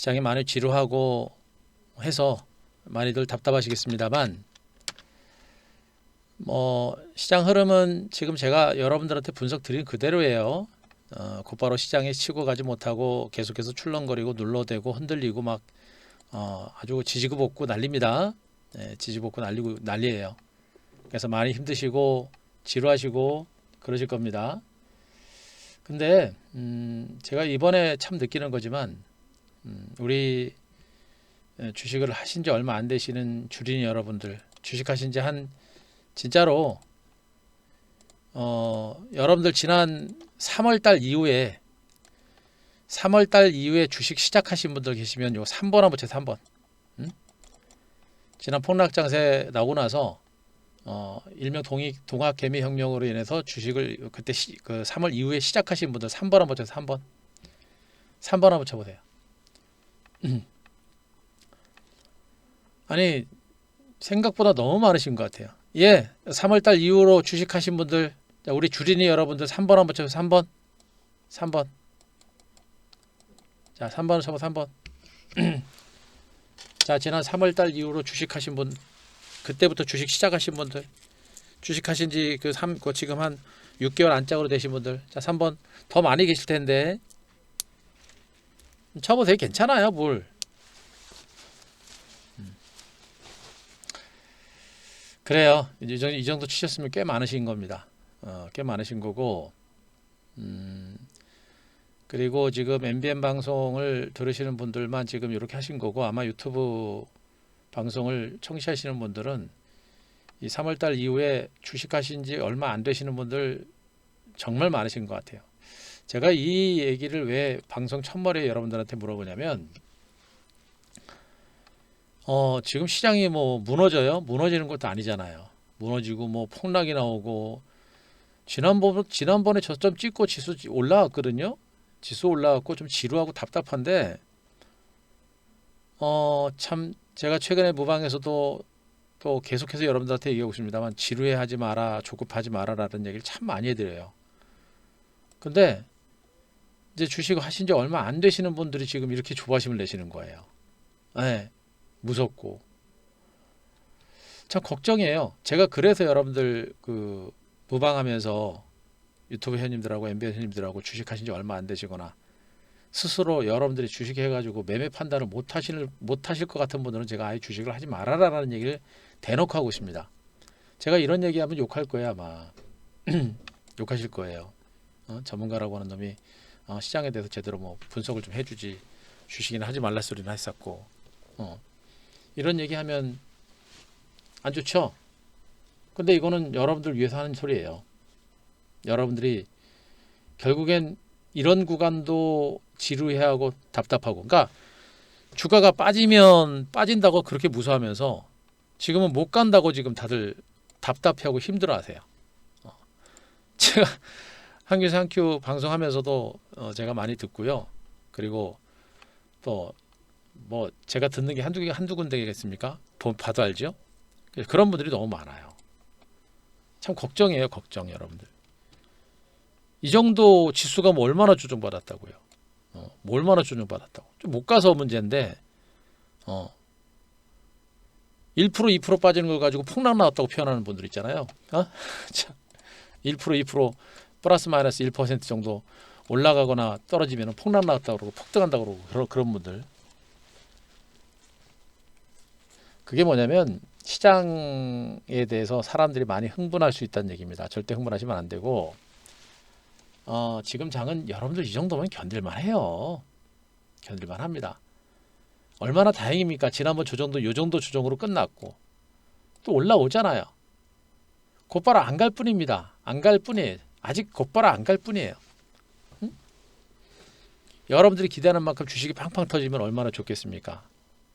시장이 많이 지루하고 해서 많이들 답답하시겠습니다만, 시장 흐름은 지금 제가 여러분들한테 분석 드린 그대로예요. 곧바로 시장에 치고 가지 못하고 계속해서 출렁거리고 눌러대고 흔들리고 막 아주 지지고 난립니다. 네, 지지볶고 난리예요. 그래서 많이 힘드시고 지루하시고 그러실 겁니다. 근데 제가 이번에 참 느끼는 거지만, 우리 주식을 하신 지 얼마 안 되시는 주린이 여러분들, 주식하신 지 진짜로 여러분들 지난 3월달 이후에 주식 시작하신 분들 계시면 요 3번 한번 보세요. 3번. 지난 폭락장세 나오고 나서 일명 동학개미혁명으로 인해서 주식을 그때 그 3월 이후에 시작하신 분들 3번 한번 쳐보세요. 3번 한번 쳐보세요. 아니, 생각보다 너무 많으신 것 같아요. 예, 3월달 이후로 주식하신 분들, 우리 주린이 여러분들 3번 한번 쳐보세요. 3번. 자, 3번을 쳐보 3번. 자, 지난 3월달 이후로 주식하신 분, 그때부터 주식 시작하신 분들, 주식하신 지 지금 한 6개월 안짝으로 되신 분들, 자, 3번. 더 많이 계실 텐데 쳐보세요. 괜찮아요. 뭘. 그래요. 이 정도 치셨으면 꽤 많으신 겁니다. 꽤 많으신 거고, 그리고 지금 MBN 방송을 들으시는 분들만 지금 이렇게 하신 거고, 아마 유튜브 방송을 청취하시는 분들은 이 3월달 이후에 주식하신 지 얼마 안 되시는 분들 정말 많으신 것 같아요. 제가 이 얘기를 왜 방송 첫머리에 여러분들한테 물어보냐면, 지금 시장이 무너져요? 무너지는 것도 아니잖아요. 무너지고 폭락이 나오고, 지난번에 저점 찍고 지수 올라왔거든요. 지수 올라왔고 좀 지루하고 답답한데, 참 제가 최근에 무방에서도 또 계속해서 여러분들한테 얘기하고 있습니다만, 지루해하지 마라, 조급하지 마라라는 얘기를 참 많이 해드려요. 근데 이제 주식을 하신 지 얼마 안 되시는 분들이 지금 이렇게 조바심을 내시는 거예요. 네, 무섭고 참 걱정이에요. 제가 그래서 여러분들 무방하면서 유튜브 회원님들하고 MBN 회원님들하고 주식하신 지 얼마 안 되시거나 스스로 여러분들이 주식해가지고 매매 판단을 못 하실 것 같은 분들은 제가 아예 주식을 하지 말아라라는 얘기를 대놓고 하고 있습니다. 제가 이런 얘기하면 욕할 거예요. 아마 욕하실 거예요. 전문가라고 하는 놈이 시장에 대해서 제대로 분석을 좀 해주지, 주식이나 하지 말라 소리나 했었고, 이런 얘기하면 안 좋죠. 근데 이거는 여러분들 위해서 하는 소리예요. 여러분들이 결국엔 이런 구간도 지루해하고 답답하고, 그러니까 주가가 빠지면 빠진다고 그렇게 무서워하면서 지금은 못 간다고 지금 다들 답답해하고 힘들어하세요. 제가 한큐 한큐 방송하면서도 제가 많이 듣고요. 그리고 또 제가 듣는 게 한두 군데겠습니까? 봐도 알죠? 그런 분들이 너무 많아요. 참 걱정이에요. 걱정. 여러분들 이 정도 지수가 얼마나 조정받았다고요? 얼마나 조정받았다고? 좀 못 가서 문제인데 1% 2% 빠지는 걸 가지고 폭락 나왔다고 표현하는 분들 있잖아요. 1% 2% 플러스 마이너스 1% 정도 올라가거나 떨어지면 폭락 나왔다고 그러고 폭등한다고 그러고 그런 분들, 그게 뭐냐면 시장에 대해서 사람들이 많이 흥분할 수 있다는 얘기입니다. 절대 흥분하시면 안 되고, 지금 장은 여러분들 이 정도면 견딜만 해요. 견딜만 합니다. 얼마나 다행입니까? 지난번 조정도 요 정도 조정으로 끝났고 또 올라오잖아요. 곧바로 안 갈 뿐입니다. 안 갈 뿐이에요. 아직 곧바로 안 갈 뿐이에요. 응? 여러분들이 기대하는 만큼 주식이 팡팡 터지면 얼마나 좋겠습니까?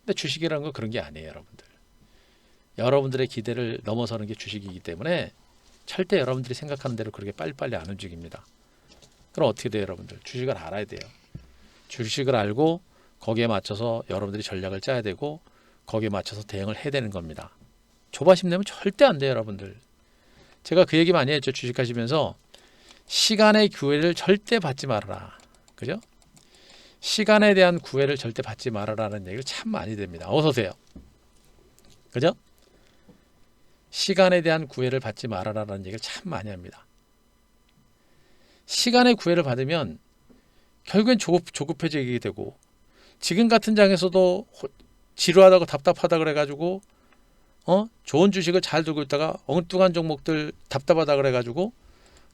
근데 주식이라는 건 그런 게 아니에요. 여러분들의 기대를 넘어서는 게 주식이기 때문에 절대 여러분들이 생각하는 대로 그렇게 빨리빨리 안 움직입니다. 그럼 어떻게 돼요? 여러분들 주식을 알아야 돼요. 주식을 알고 거기에 맞춰서 여러분들이 전략을 짜야 되고 거기에 맞춰서 대응을 해야 되는 겁니다. 조바심 내면 절대 안 돼요. 여러분들, 제가 그 얘기 많이 했죠. 주식하시면서 시간의 기회를 절대 받지 말아라. 그죠? 시간에 대한 구애를 절대 받지 말아라는 얘기를 참 많이 됩니다. 어서 오세요. 그죠? 시간에 대한 구애를 받지 말아라는 얘기를 참 많이 합니다. 시간의 구애를 받으면 결국엔 조급해지게 되고, 지금 같은 장에서도 지루하다고 답답하다 그래가지고 좋은 주식을 잘 들고 있다가 엉뚱한 종목들 답답하다 그래가지고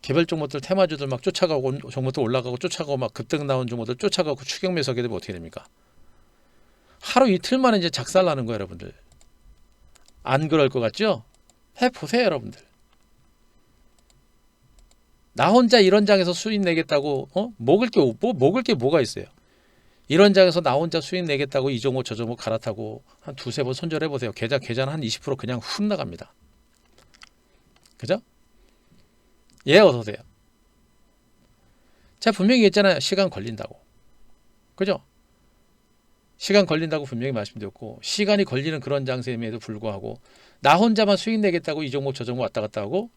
개별 종목들 테마주들 막 쫓아가고, 종목들 올라가고 쫓아가고, 막 급등 나온 종목들 쫓아가고 추격 매수하게 되면 어떻게 됩니까? 하루 이틀 만에 이제 작살나는 거예요, 여러분들. 안 그럴 것 같죠? 해보세요, 여러분들. 나 혼자 이런 장에서 수익 내겠다고 먹을 게 뭐가 있어요? 이런 장에서 나 혼자 수익 내겠다고 이 종목 저 종목 갈아타고 한 두세 번 손절해 보세요. 계좌 한 20% 그냥 훅 나갑니다. 그죠? 예, 어서 오세요. 제가 분명히 얘기했잖아요. 시간 걸린다고. 그죠? 시간 걸린다고 분명히 말씀드렸고, 시간이 걸리는 그런 장세임에도 불구하고 나 혼자만 수익 내겠다고 이 종목 저 종목 왔다 갔다 하고,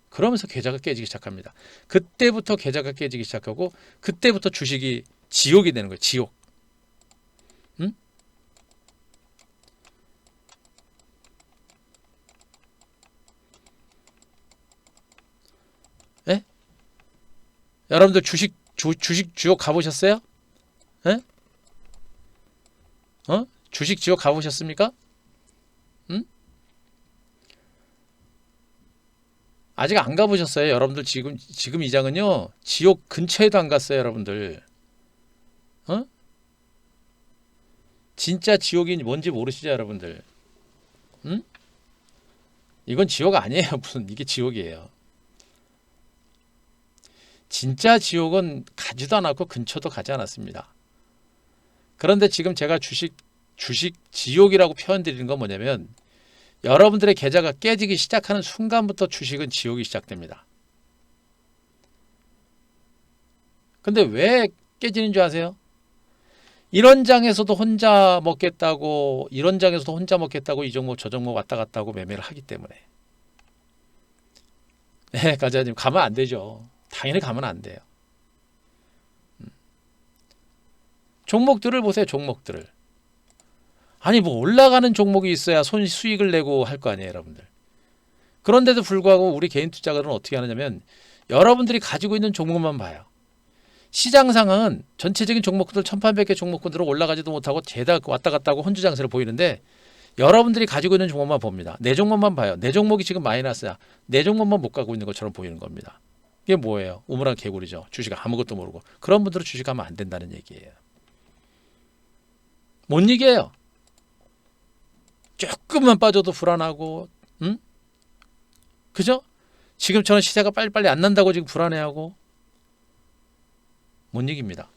그러면서 계좌가 깨지기 시작합니다. 그때부터 계좌가 깨지기 시작하고, 그때부터 주식이 지옥이 되는 거예요. 지옥. 응? 예? 여러분들 주식 지옥 가보셨어요? 예? 주식 지옥 가보셨습니까? 응? 아직 안 가보셨어요. 여러분들 지금 이 장은요, 지옥 근처에도 안 갔어요, 여러분들. 진짜 지옥이 뭔지 모르시죠, 여러분들? 응? 이건 지옥 아니에요. 무슨 이게 지옥이에요. 진짜 지옥은 가지도 않았고 근처도 가지 않았습니다. 그런데 지금 제가 주식 지옥이라고 표현드리는 건 뭐냐면, 여러분들의 계좌가 깨지기 시작하는 순간부터 주식은 지옥이 시작됩니다. 근데 왜 깨지는 줄 아세요? 이런 장에서도 혼자 먹겠다고, 이런 장에서도 혼자 먹겠다고 이 종목 저 종목 왔다 갔다 하고 매매를 하기 때문에. 네, 가자님 가면 안 되죠. 당연히 가면 안 돼요. 종목들을 보세요. 종목들을. 아니 뭐 올라가는 종목이 있어야 수익을 내고 할 거 아니에요, 여러분들. 그런데도 불구하고 우리 개인 투자가들은 어떻게 하느냐면, 여러분들이 가지고 있는 종목만 봐요. 시장 상황은 전체적인 종목들 1800개 종목들은 올라가지도 못하고 죄다 왔다 갔다 하고 혼주 장세를 보이는데, 여러분들이 가지고 있는 종목만 봅니다. 내 종목만 봐요. 내 종목이 지금 마이너스야. 내 종목만 못 가고 있는 것처럼 보이는 겁니다. 이게 뭐예요? 우물한 개구리죠. 주식 아무것도 모르고. 그런 분들은 주식하면 안 된다는 얘기예요. 못 이겨요. 조금만 빠져도 불안하고, 응? 그죠? 지금처럼 시세가 빨리빨리 안 난다고 지금 불안해하고, 못 이깁니다.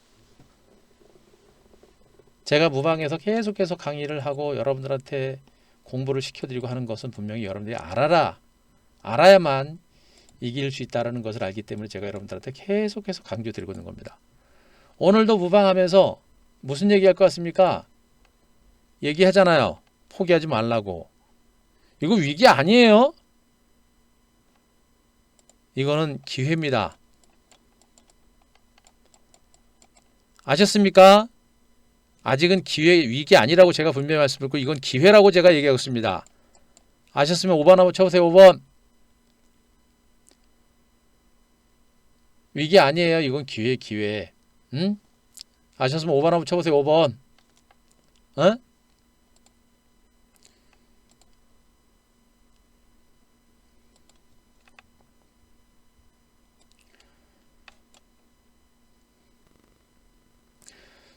제가 무방에서 계속해서 강의를 하고 여러분들한테 공부를 시켜드리고 하는 것은 분명히 여러분들이 알아야만 이길 수 있다는 것을 알기 때문에 제가 여러분들한테 계속해서 강조드리고 있는 겁니다. 오늘도 무방하면서 무슨 얘기할 것 같습니까? 얘기하잖아요. 포기하지 말라고. 이거 위기 아니에요? 이거는 기회입니다. 아셨습니까? 아직은 위기 아니라고 제가 분명히 말씀드렸고, 이건 기회라고 제가 얘기하고 있습니다. 아셨으면 5번 한번 쳐보세요. 5번. 위기 아니에요. 이건 기회. 응? 아셨으면 5번 한번 쳐보세요. 5번. 어?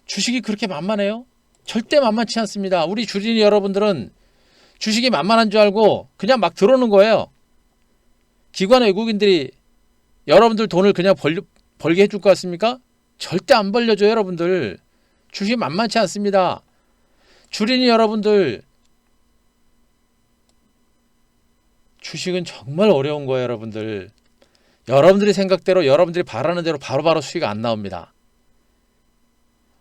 주식이 그렇게 만만해요? 절대 만만치 않습니다. 우리 주린이 여러분들은 주식이 만만한 줄 알고 그냥 막 들어오는 거예요. 기관 외국인들이 여러분들 돈을 그냥 벌게 해줄 것 같습니까? 절대 안 벌려줘요, 여러분들. 주식이 만만치 않습니다. 주린이 여러분들, 주식은 정말 어려운 거예요, 여러분들. 여러분들이 생각대로, 여러분들이 바라는 대로 바로바로 수익 안 나옵니다.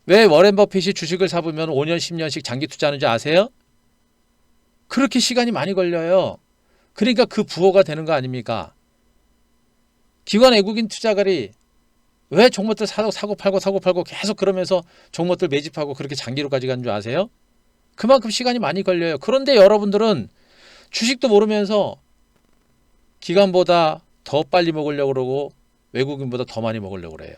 왜 워렌 버핏이 주식을 사보면 5년, 10년씩 장기 투자하는지 아세요? 그렇게 시간이 많이 걸려요. 그러니까 그 부호가 되는 거 아닙니까? 기관 외국인 투자가들이 왜 종목들 사고 팔고 계속 그러면서 종목들 매집하고 그렇게 장기로까지 가는 줄 아세요? 그만큼 시간이 많이 걸려요. 그런데 여러분들은 주식도 모르면서 기관보다 더 빨리 먹으려고 그러고 외국인보다 더 많이 먹으려고 그래요.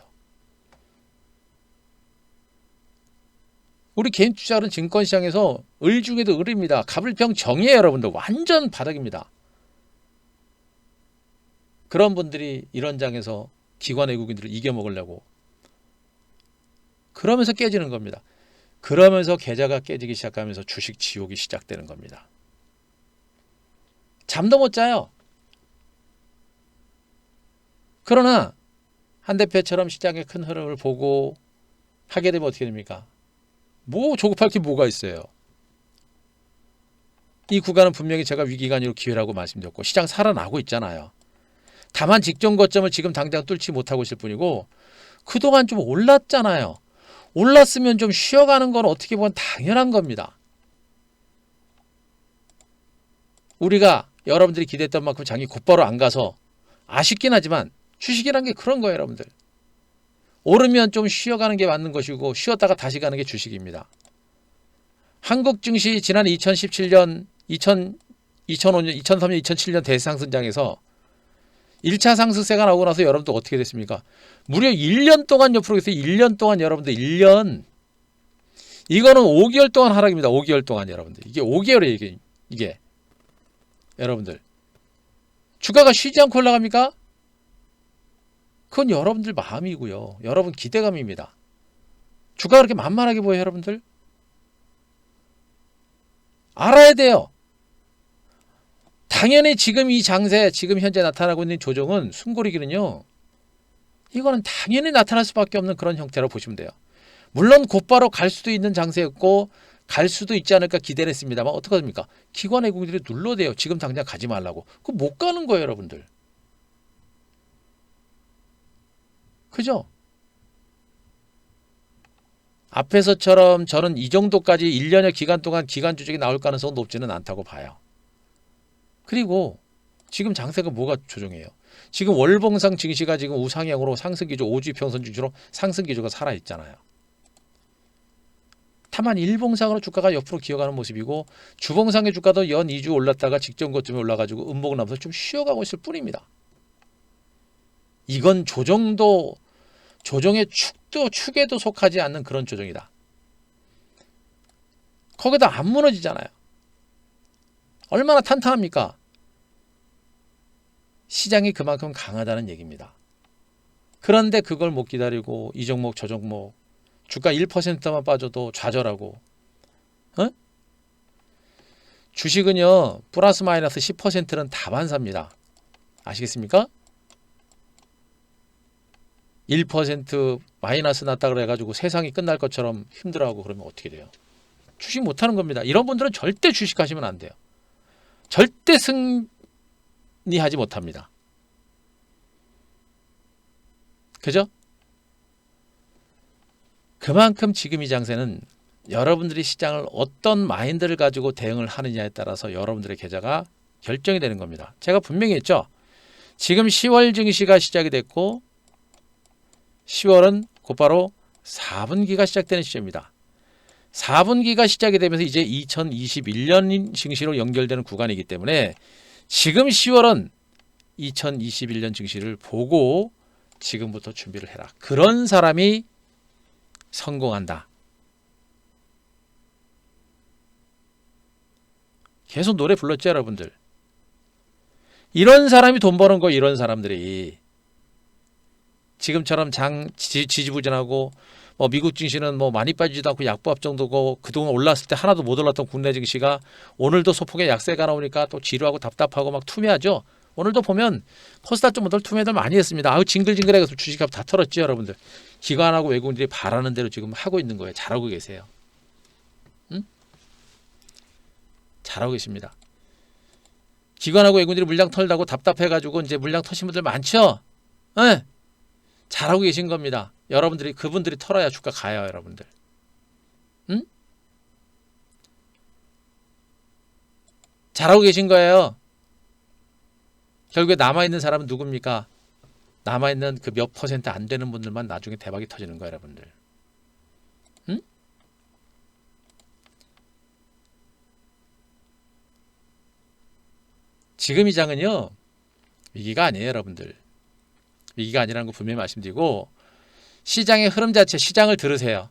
우리 개인 투자는 증권시장에서 을 중에도 을입니다. 갑을병 정이에요, 여러분들. 완전 바닥입니다. 그런 분들이 이런 장에서 기관 외국인들을 이겨먹으려고 그러면서 깨지는 겁니다. 그러면서 계좌가 깨지기 시작하면서 주식 지옥이 시작되는 겁니다. 잠도 못 자요. 그러나 한 대표처럼 시장의 큰 흐름을 보고 하게 되면 어떻게 됩니까? 뭐 조급할 게 뭐가 있어요. 이 구간은 분명히 제가 위기가 아니고 기회라고 말씀드렸고 시장 살아나고 있잖아요. 다만 직전 고점을 지금 당장 뚫지 못하고 있을 뿐이고 그동안 좀 올랐잖아요. 올랐으면 좀 쉬어가는 건 어떻게 보면 당연한 겁니다. 우리가 여러분들이 기대했던 만큼 장이 곧바로 안 가서 아쉽긴 하지만 주식이란 게 그런 거예요, 여러분들. 오르면 좀 쉬어가는 게 맞는 것이고 쉬었다가 다시 가는 게 주식입니다. 한국 증시 지난 2017년, 2005년, 2003년, 2007년 대상승장에서 1차 상승세가 나오고 나서 여러분들 어떻게 됐습니까? 무려 1년 동안 옆으로 해서 1년 동안 여러분들 1년 이거는 5개월 동안 하락입니다. 5개월 동안 여러분들. 이게 5개월이에요. 이게. 여러분들. 주가가 쉬지 않고 올라갑니까? 그건 여러분들 마음이고요. 여러분 기대감입니다. 주가가 그렇게 만만하게 보여요, 여러분들? 알아야 돼요. 당연히 지금 이 장세, 지금 현재 나타나고 있는 조정은 숨고르기는요. 이거는 당연히 나타날 수밖에 없는 그런 형태라고 보시면 돼요. 물론 곧바로 갈 수도 있는 장세였고 갈 수도 있지 않을까 기대를 했습니다만 어떻게 합니까? 기관 외국인들이 눌러대요. 지금 당장 가지 말라고. 그거 못 가는 거예요, 여러분들. 그죠? 앞에서처럼 저는 이 정도까지 1년의 기간 동안 기간 조정이 나올 가능성은 높지는 않다고 봐요. 그리고 지금 장세가 뭐가 조정해요? 지금 월봉상 증시가 지금 우상향으로 상승기조 5주 평선 증시로 상승기조가 살아있잖아요. 다만 일봉상으로 주가가 옆으로 기어가는 모습이고 주봉상의 주가도 연 2주 올랐다가 직전 고점에 올라가지고 음봉을 나면서 좀 쉬어가고 있을 뿐입니다. 이건 조정의 축에도 속하지 않는 그런 조정이다. 거기다 안 무너지잖아요. 얼마나 탄탄합니까? 시장이 그만큼 강하다는 얘기입니다. 그런데 그걸 못 기다리고 이 종목 저 종목 주가 1%만 빠져도 좌절하고 주식은요 플러스 마이너스 10%는 다반사입니다. 아시겠습니까? 1% 마이너스 났다 그래가지고 세상이 끝날 것처럼 힘들어하고 그러면 어떻게 돼요? 주식 못하는 겁니다. 이런 분들은 절대 주식하시면 안 돼요. 절대 승리하지 못합니다. 그죠? 그만큼 지금 이 장세는 여러분들이 시장을 어떤 마인드를 가지고 대응을 하느냐에 따라서 여러분들의 계좌가 결정이 되는 겁니다. 제가 분명히 했죠. 지금 10월 증시가 시작이 됐고 10월은 곧바로 4분기가 시작되는 시점입니다. 4분기가 시작이 되면서 이제 2021년 증시로 연결되는 구간이기 때문에 지금 10월은 2021년 증시를 보고 지금부터 준비를 해라. 그런 사람이 성공한다. 계속 노래 불렀죠, 여러분들. 이런 사람이 돈 버는 거, 이런 사람들이 지금처럼 지지부진하고 미국 증시는 많이 빠지지도 않고 약보합 정도고 그동안 올랐을 때 하나도 못 올랐던 국내 증시가 오늘도 소폭의 약세가 나오니까 또 지루하고 답답하고 막 투매하죠. 오늘도 보면 코스닥 종목들 투매들 많이 했습니다. 아우 징글징글해서 주식값 다 털었죠, 여러분들. 기관하고 외국인들이 바라는 대로 지금 하고 있는 거예요. 잘하고 계세요. 응? 잘하고 계십니다. 기관하고 외국인들이 물량 털다고 답답해가지고 이제 물량 터신 분들 많죠. 네. 잘하고 계신 겁니다. 여러분들이 그분들이 털어야 주가 가요, 여러분들. 응? 잘하고 계신 거예요. 결국에 남아있는 사람은 누굽니까? 남아있는 그 몇 퍼센트 안 되는 분들만 나중에 대박이 터지는 거예요, 여러분들. 응? 지금 이 장은요, 위기가 아니에요, 여러분들. 위기가 아니라는 거 분명히 말씀드리고, 시장의 흐름 자체, 시장을 들으세요.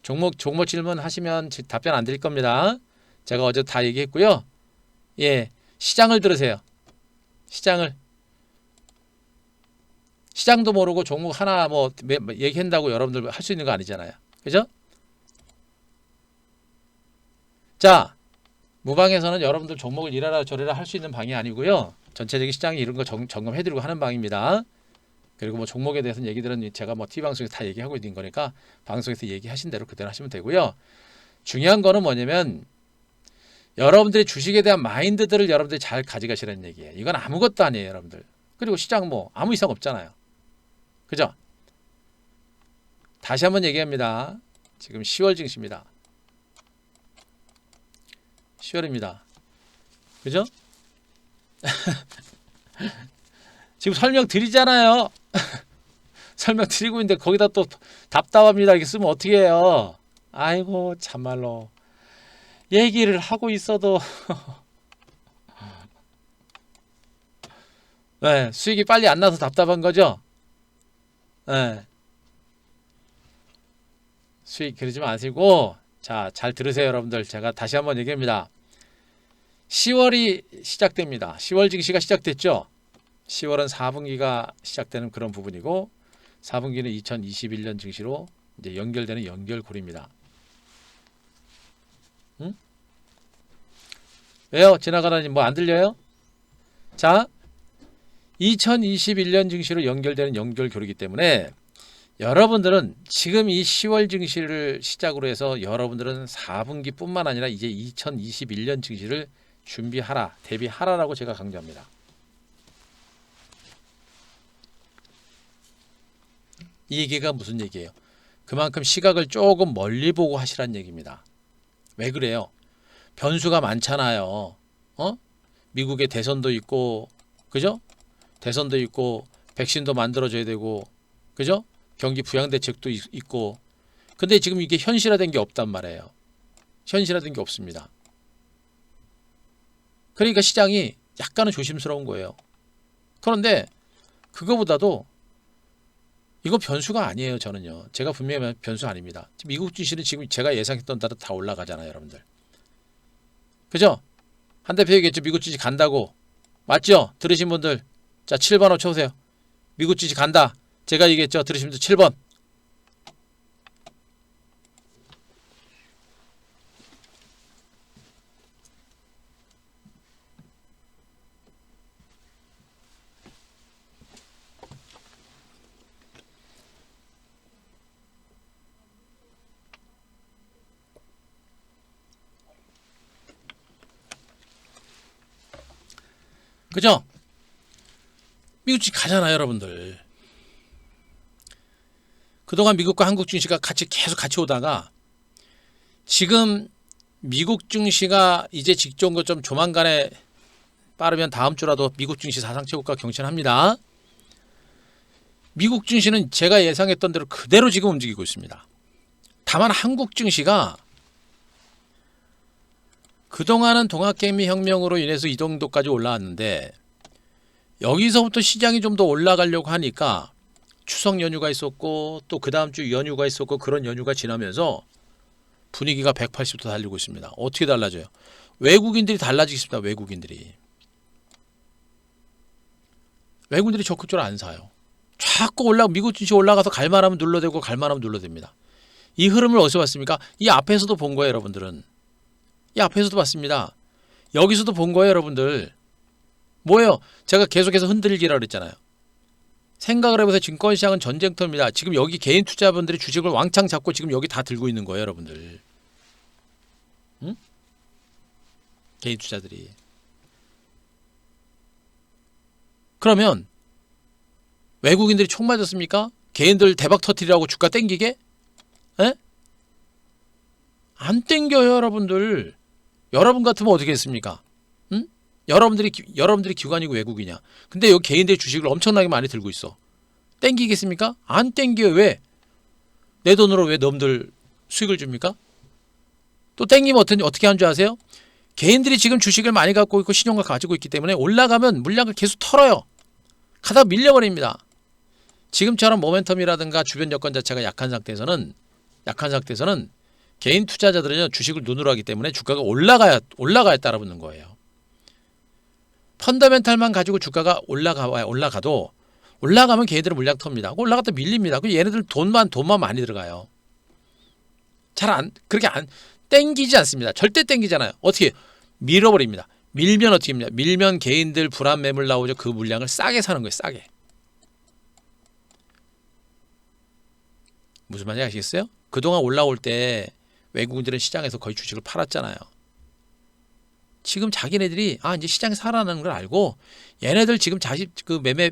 종목 질문 하시면 답변 안 드릴 겁니다. 제가 어제 다 얘기했고요. 예, 시장을 들으세요. 시장도 모르고 종목 하나 뭐 얘기한다고 여러분들 할 수 있는 거 아니잖아요. 그죠? 자, 무방에서는 여러분들 종목을 이래라 저래라 할 수 있는 방이 아니고요. 전체적인 시장이 이런 거 점검해드리고 하는 방입니다. 그리고 뭐 종목에 대해서는 얘기들은 제가 뭐 TV방송에서 다 얘기하고 있는 거니까 방송에서 얘기하신 대로 그대로 하시면 되고요. 중요한 거는 뭐냐면 여러분들의 주식에 대한 마인드들을 여러분들이 잘 가져가시라는 얘기예요. 이건 아무것도 아니에요, 여러분들. 그리고 시장 뭐 아무 이상 없잖아요. 그죠? 다시 한번 얘기합니다. 지금 10월 증시입니다. 10월입니다. 그죠? 지금 설명 드리잖아요. 설명 드리고 있는데 거기다 또 답답합니다. 이렇게 쓰면 어떻게 해요? 아이고 참말로 얘기를 하고 있어도 네, 수익이 빨리 안 나서 답답한 거죠? 네. 수익 그러지 마시고 자, 잘 들으세요, 여러분들. 제가 다시 한번 얘기합니다. 10월이 시작됩니다. 10월 증시가 시작됐죠? 10월은 4분기가 시작되는 그런 부분이고 4분기는 2021년 증시로 이제 연결되는 연결고리입니다. 응? 왜요? 지나가다니 뭐 안 들려요? 자, 2021년 증시로 연결되는 연결고리이기 때문에 여러분들은 지금 이 10월 증시를 시작으로 해서 여러분들은 4분기 뿐만 아니라 이제 2021년 증시를 준비하라, 대비하라라고 제가 강조합니다. 이 얘기가 무슨 얘기예요? 그만큼 시각을 조금 멀리 보고 하시라는 얘기입니다. 왜 그래요? 변수가 많잖아요. 미국의 대선도 있고, 그죠? 대선도 있고, 백신도 만들어져야 되고, 그죠? 경기 부양 대책도 있고. 근데 지금 이게 현실화된 게 없단 말이에요. 현실화된 게 없습니다. 그러니까 시장이 약간은 조심스러운 거예요. 그런데 그거보다도 이거 변수가 아니에요, 저는요. 제가 분명히 변수 아닙니다. 미국 주식은 지금 제가 예상했던 대로 다 올라가잖아요, 여러분들. 그죠? 한 대표 얘기했죠. 미국 주식 간다고. 맞죠? 들으신 분들. 자, 7번 쳐보세요. 미국 주식 간다. 제가 얘기했죠. 들으신 분들 7번. 그죠? 미국 주식 가잖아요, 여러분들. 그동안 미국과 한국 증시가 계속 같이 오다가 지금 미국 증시가 이제 직전 좀 조만간에 빠르면 다음 주라도 미국 증시 사상 최고가 경신합니다. 미국 증시는 제가 예상했던 대로 그대로 지금 움직이고 있습니다. 다만 한국 증시가 그동안은 동학개미혁명으로 인해서 이 정도까지 올라왔는데 여기서부터 시장이 좀 더 올라가려고 하니까 추석 연휴가 있었고 또 그 다음 주 연휴가 있었고 그런 연휴가 지나면서 분위기가 180도 달리고 있습니다. 어떻게 달라져요? 외국인들이 달라지겠습니다. 외국인들이 적극적으로 안 사요. 자꾸 미국 증시 올라가서 갈만하면 눌러대고 갈만하면 눌러댑니다. 이 흐름을 어디서 봤습니까? 이 앞에서도 본 거예요, 여러분들은. 이 앞에서도 봤습니다. 여기서도 본 거예요, 여러분들. 뭐예요? 제가 계속해서 흔들기라 그랬잖아요. 생각을 해보세요. 증권시장은 전쟁터입니다. 지금 여기 개인 투자분들이 주식을 왕창 잡고 지금 여기 다 들고 있는 거예요, 여러분들. 응? 개인 투자들이. 그러면 외국인들이 총 맞았습니까? 개인들 대박 터뜨리라고 주가 땡기게? 에? 안 땡겨요, 여러분들. 여러분 같으면 어떻게 했습니까? 응? 여러분들이 기관이고 외국이냐. 근데 여기 개인들이 주식을 엄청나게 많이 들고 있어. 땡기겠습니까? 안 땡겨요. 왜? 내 돈으로 왜 놈들 수익을 줍니까? 또 땡기면 어떻게 하는 줄 아세요? 개인들이 지금 주식을 많이 갖고 있고 신용을 가지고 있기 때문에 올라가면 물량을 계속 털어요. 가다가 밀려버립니다. 지금처럼 모멘텀이라든가 주변 여건 자체가 약한 상태에서는 개인 투자자들은 주식을 눈으로 하기 때문에 주가가 올라가야 따라붙는 거예요. 펀더멘탈만 가지고 주가가 올라가도 올라가면 개인들은 물량 텁니다. 올라갔다 밀립니다. 그 얘네들 돈만 많이 들어가요. 그렇게 땡기지 않습니다. 절대 땡기잖아요. 어떻게 밀어버립니다. 밀면 어떻게 합니까? 밀면 개인들 불안 매물 나오죠. 그 물량을 싸게 사는 거예요. 싸게. 무슨 말인지 아시겠어요? 그동안 올라올 때 외국인들은 시장에서 거의 주식을 팔았잖아요. 지금 자기네들이 이제 시장이 살아나는 걸 알고 얘네들 지금 자식 매매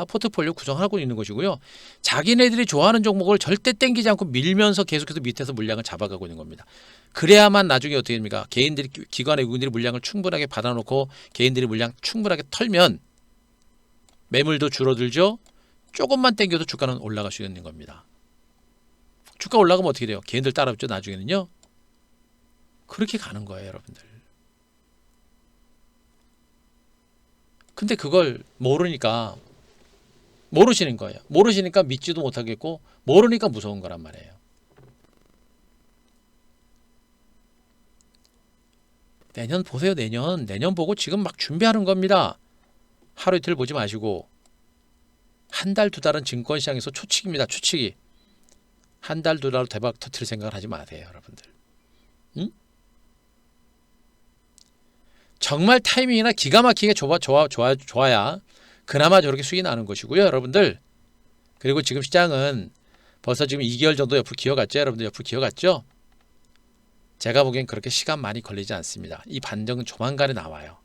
포트폴리오 구성하고 있는 것이고요. 자기네들이 좋아하는 종목을 절대 땡기지 않고 밀면서 계속해서 밑에서 물량을 잡아가고 있는 겁니다. 그래야만 나중에 어떻게 됩니까? 기관 외국인들이 물량을 충분하게 받아놓고 개인들이 물량 충분하게 털면 매물도 줄어들죠. 조금만 땡겨도 주가는 올라갈 수 있는 겁니다. 주가 올라가면 어떻게 돼요? 개인들 따라붙죠. 나중에는요. 그렇게 가는 거예요, 여러분들. 근데 그걸 모르시는 거예요. 모르시니까 믿지도 못하겠고 모르니까 무서운 거란 말이에요. 내년 보세요. 내년 보고 지금 막 준비하는 겁니다. 하루 이틀 보지 마시고 한 달, 두 달은 증권시장에서 초치기입니다. 초치기. 한 달, 두 달로 대박 터뜨릴 생각을 하지 마세요, 여러분들. 응? 정말 타이밍이나 기가 막히게 좋아야 그나마 저렇게 수익이 나는 것이고요, 여러분들. 그리고 지금 시장은 벌써 지금 2개월 정도 옆으로 기어갔죠, 여러분들. 옆으로 기어갔죠. 제가 보기엔 그렇게 시간 많이 걸리지 않습니다. 이 반등은 조만간에 나와요.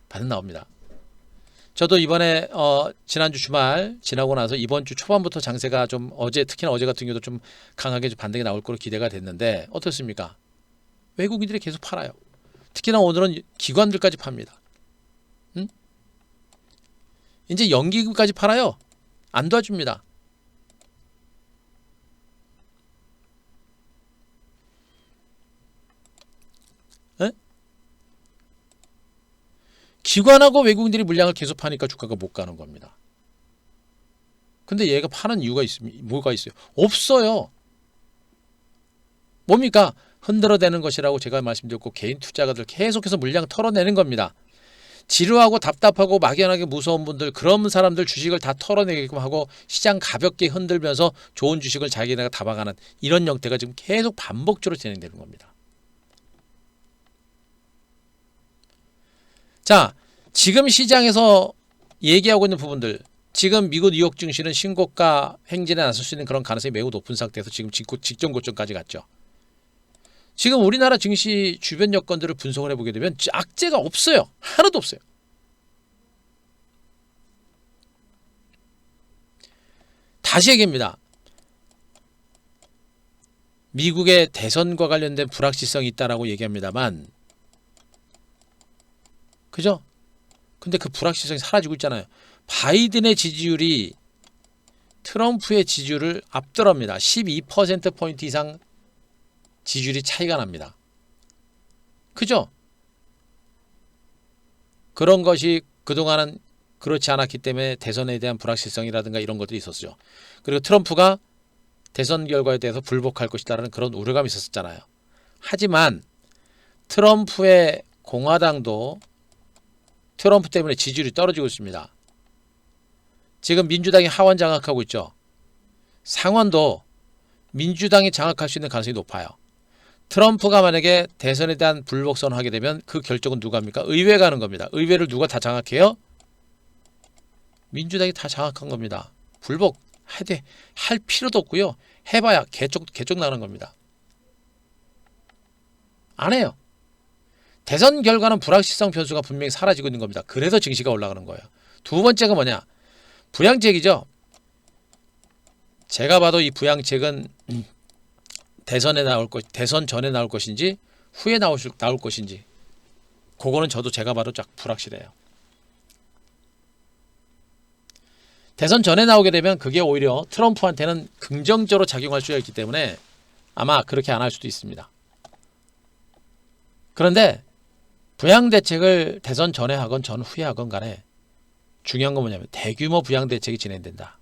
반응 나옵니다. 저도 이번에 지난주 주말 지나고 나서 이번 주 초반부터 장세가 좀 특히나 어제 같은 경우도 좀 강하게 반등이 나올 거로 기대가 됐는데 어떻습니까? 외국인들이 계속 팔아요. 특히나 오늘은 기관들까지 팝니다. 응? 이제 연기금까지 팔아요. 안 도와줍니다. 에? 기관하고 외국인들이 물량을 계속 파니까 주가가 못 가는 겁니다. 근데 얘가 파는 이유가 뭐가 있어요? 없어요. 뭡니까? 흔들어대는 것이라고 제가 말씀드렸고 개인 투자가들 계속해서 물량 털어내는 겁니다. 지루하고 답답하고 막연하게 무서운 분들 그런 사람들 주식을 다 털어내게끔 하고 시장 가볍게 흔들면서 좋은 주식을 자기네가 담아가는 이런 형태가 지금 계속 반복적으로 진행되는 겁니다. 자, 지금 시장에서 얘기하고 있는 부분들 지금 미국 뉴욕 증시는 신고가 행진에 나설 수 있는 그런 가능성이 매우 높은 상태에서 지금 직전 고점까지 갔죠. 지금 우리나라 증시 주변 여건들을 분석을 해보게 되면 악재가 없어요. 하나도 없어요. 다시 얘기합니다. 미국의 대선과 관련된 불확실성이 있다라고 얘기합니다만 그죠? 근데 그 불확실성이 사라지고 있잖아요. 바이든의 지지율이 트럼프의 지지율을 앞들어갑니다. 12%포인트 이상 지지율이 차이가 납니다. 그죠? 그런 것이 그동안은 그렇지 않았기 때문에 대선에 대한 불확실성이라든가 이런 것들이 있었죠. 그리고 트럼프가 대선 결과에 대해서 불복할 것이다라는 그런 우려감이 있었잖아요. 하지만 트럼프의 공화당도 트럼프 때문에 지지율이 떨어지고 있습니다. 지금 민주당이 하원 장악하고 있죠. 상원도 민주당이 장악할 수 있는 가능성이 높아요. 트럼프가 만약에 대선에 대한 불복선을 하게 되면 그 결정은 누가 합니까? 의회가 하는 겁니다. 의회를 누가 다 장악해요? 민주당이 다 장악한 겁니다. 불복 할 필요도 없고요. 해봐야 개쪽 나는 겁니다. 안 해요. 대선 결과는 불확실성 변수가 분명히 사라지고 있는 겁니다. 그래서 증시가 올라가는 거예요. 두 번째가 뭐냐? 부양책이죠. 제가 봐도 이 부양책은 대선 전에 나올 것인지 후에 나올 것인지 그거는 저도 제가 봐도 쫙 불확실해요. 대선 전에 나오게 되면 그게 오히려 트럼프한테는 긍정적으로 작용할 수가 있기 때문에 아마 그렇게 안 할 수도 있습니다. 그런데 부양대책을 대선 전에 하건 전 후에 하건 간에 중요한 건 뭐냐면 대규모 부양대책이 진행된다.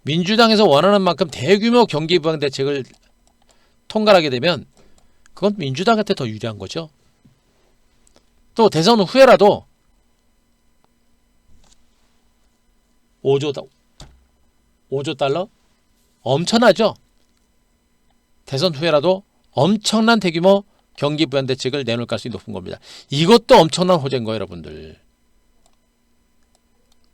민주당에서 원하는 만큼 대규모 경기 부양대책을 통과하게 되면 그건 민주당한테 더 유리한 거죠. 또 대선 후에라도 5조 달러? 엄청나죠? 대선 후에라도 엄청난 대규모 경기 부양대책을 내놓을 가능성이 높은 겁니다. 이것도 엄청난 호재인 거예요, 여러분들.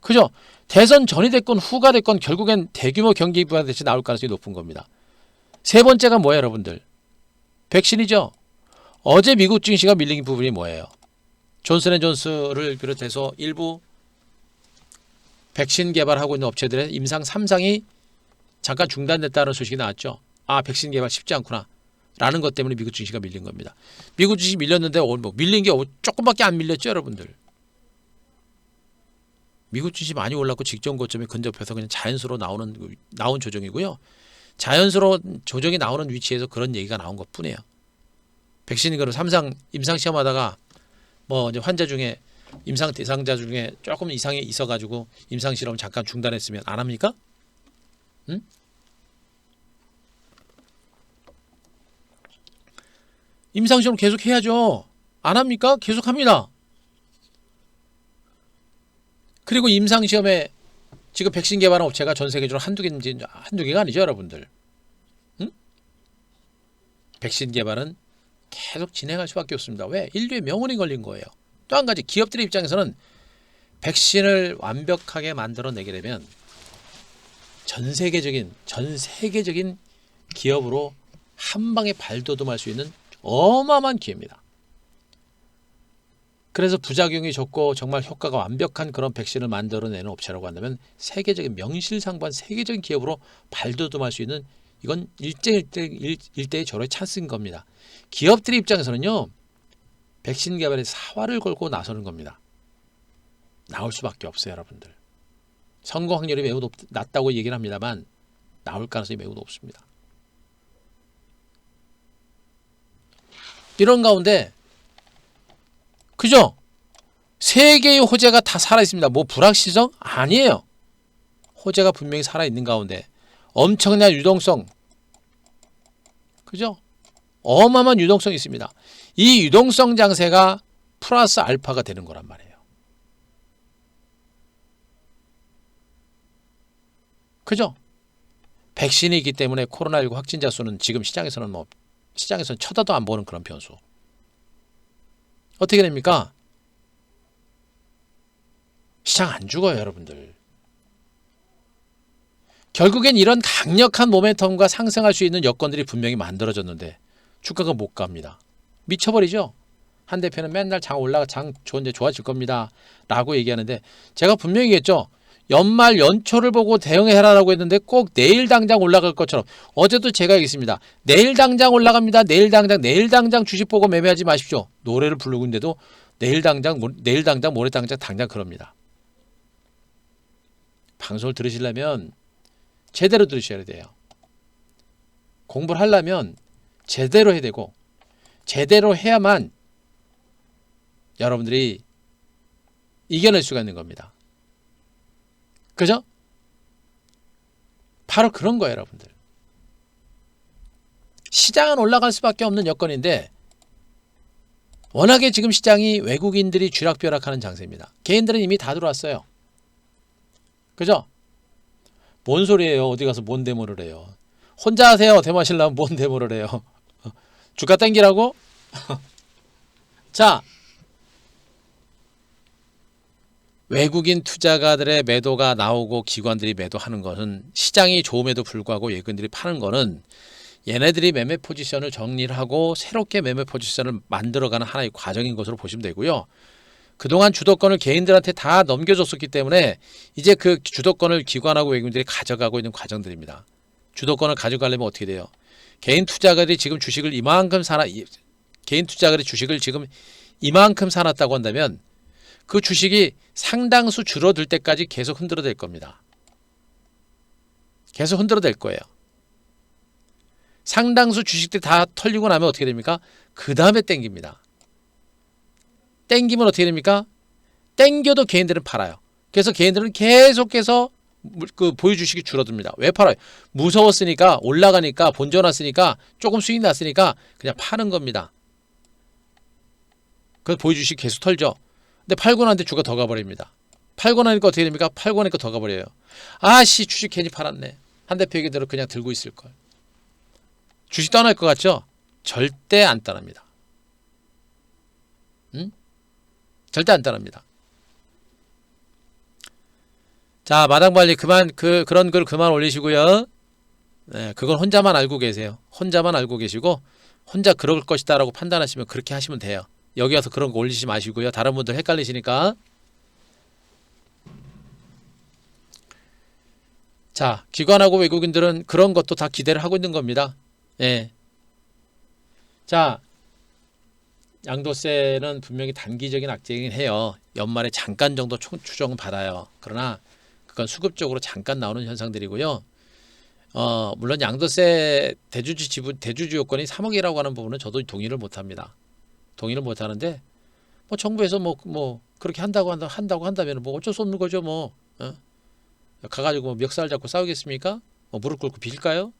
그죠? 대선 전이 됐건 후가 됐건 결국엔 대규모 경기 부양대책이 나올 가능성이 높은 겁니다. 세 번째가 뭐예요, 여러분들? 백신이죠. 어제 미국 증시가 밀린 부분이 뭐예요? 존슨앤존스를 비롯해서 일부 백신 개발하고 있는 업체들의 임상 3상이 잠깐 중단됐다는 소식이 나왔죠. 아, 백신 개발 쉽지 않구나 라는 것 때문에 미국 증시가 밀린 겁니다. 미국 증시 밀렸는데 뭐 밀린 게 조금밖에 안 밀렸죠, 여러분들. 미국 증시 많이 올랐고 직전 고점에 근접해서 그냥 자연스러워 나온 조정이고요. 자연스러워 조정이 나오는 위치에서 그런 얘기가 나온 것뿐이에요. 백신 그럼 3상 임상 시험하다가 뭐 이제 환자 중에 임상 대상자 중에 조금 이상이 있어가지고 임상 실험 잠깐 중단했으면 안 합니까? 응? 임상 실험 계속 해야죠. 안 합니까? 계속 합니다. 그리고 임상 시험에 지금 백신 개발한 업체가 전 세계적으로 한두 개가 아니죠, 여러분들. 응? 백신 개발은 계속 진행할 수밖에 없습니다. 왜? 인류의 명운이 걸린 거예요. 또 한 가지, 기업들의 입장에서는 백신을 완벽하게 만들어내게 되면 전 세계적인 기업으로 한 방에 발돋움할 수 있는 어마어마한 기회입니다. 그래서 부작용이 적고 정말 효과가 완벽한 그런 백신을 만들어내는 업체라고 한다면 세계적인 명실상부한 세계적인 기업으로 발돋움할 수 있는, 이건 일대의 저로의 찬스인 겁니다. 기업들의 입장에서는요, 백신 개발에 사활을 걸고 나서는 겁니다. 나올 수밖에 없어요, 여러분들. 성공 확률이 매우 낮다고 얘기를 합니다만 나올 가능성이 매우 높습니다. 이런 가운데 그죠? 세 개의 호재가 다 살아있습니다. 뭐 불확실성? 아니에요. 호재가 분명히 살아있는 가운데 엄청난 유동성, 그죠? 어마어마한 유동성이 있습니다. 이 유동성 장세가 플러스 알파가 되는 거란 말이에요. 그죠? 백신이 있기 때문에 코로나19 확진자 수는 지금 시장에서는 쳐다도 안 보는 그런 변수. 어떻게 됩니까? 시장 안 죽어요, 여러분들. 결국엔 이런 강력한 모멘텀과 상승할 수 있는 여건들이 분명히 만들어졌는데 주가가 못 갑니다. 미쳐버리죠. 한 대표는 맨날 장 올라가 이제 좋아질 겁니다 라고 얘기하는데, 제가 분명히 얘기했죠. 연말 연초를 보고 대응해라라고 했는데 꼭 내일 당장 올라갈 것처럼, 어제도 제가 얘기했습니다. 내일 당장 올라갑니다. 내일 당장 주식 보고 매매하지 마십시오. 노래를 부르고 있는데도 내일 당장 모레 당장 그럽니다. 방송을 들으시려면 제대로 들으셔야 돼요. 공부를 하려면 제대로 해야 되고, 제대로 해야만 여러분들이 이겨낼 수가 있는 겁니다. 그죠? 바로 그런 거예요, 여러분들. 시장은 올라갈 수밖에 없는 여건인데 워낙에 지금 시장이 외국인들이 쥐락펴락하는 장세입니다. 개인들은 이미 다 들어왔어요. 그죠? 뭔 소리예요? 어디 가서 뭔 데모를 해요? 혼자 하세요. 데모하시려면 뭔 데모를 해요? 주가 땡기라고? 자, 외국인 투자가들의 매도가 나오고 기관들이 매도하는 것은, 시장이 좋음에도 불구하고 외국인들이 파는 거는 얘네들이 매매 포지션을 정리를 하고 새롭게 매매 포지션을 만들어가는 하나의 과정인 것으로 보시면 되고요. 그동안 주도권을 개인들한테 다 넘겨줬었기 때문에 이제 그 주도권을 기관하고 외국인들이 가져가고 있는 과정들입니다. 주도권을 가져가려면 어떻게 돼요? 개인 투자가들이 지금 주식을 이만큼 개인 투자가들이 주식을 지금 이만큼 사놨다고 한다면 그 주식이 상당수 줄어들 때까지 계속 흔들어댈 겁니다. 계속 흔들어댈 거예요. 상당수 주식들 다 털리고 나면 어떻게 됩니까? 그 다음에 땡깁니다. 땡기면 어떻게 됩니까? 땡겨도 개인들은 팔아요. 그래서 개인들은 계속해서 그 보유 주식이 줄어듭니다. 왜 팔아요? 무서웠으니까, 올라가니까, 본전 났으니까, 조금 수익 났으니까 그냥 파는 겁니다. 그래서 보유 주식 계속 털죠. 근데 팔고 나는데 주가 더 가버립니다. 팔고 나니까 어떻게 됩니까? 팔고 나니까 더 가버려요. 아씨, 주식 괜히 팔았네. 한 대표 얘기대로 그냥 들고 있을걸. 주식 떠날 것 같죠? 절대 안 떠납니다. 응? 절대 안 떠납니다. 자, 마당발리 그만, 그런 글 그만 올리시고요. 네, 그건 혼자만 알고 계세요. 혼자만 알고 계시고, 혼자 그럴 것이다 라고 판단하시면 그렇게 하시면 돼요. 여기 와서 그런 거 올리지 마시고요. 다른 분들 헷갈리시니까. 자, 기관하고 외국인들은 그런 것도 다 기대를 하고 있는 겁니다. 예. 자, 양도세는 분명히 단기적인 악재이긴 해요. 연말에 잠깐 정도 추정은 받아요. 그러나 그건 수급적으로 잠깐 나오는 현상들이고요. 물론 양도세 대주주 요건이 3억이라고 하는 부분은 저도 동의를 못합니다. 동의를 못하는데 뭐 정부에서 뭐 그렇게 한다고 한다면 뭐 어쩔 수 없는 거죠. 뭐 가가지고 뭐 멱살 잡고 싸우겠습니까? 뭐 무릎 꿇고 빌까요?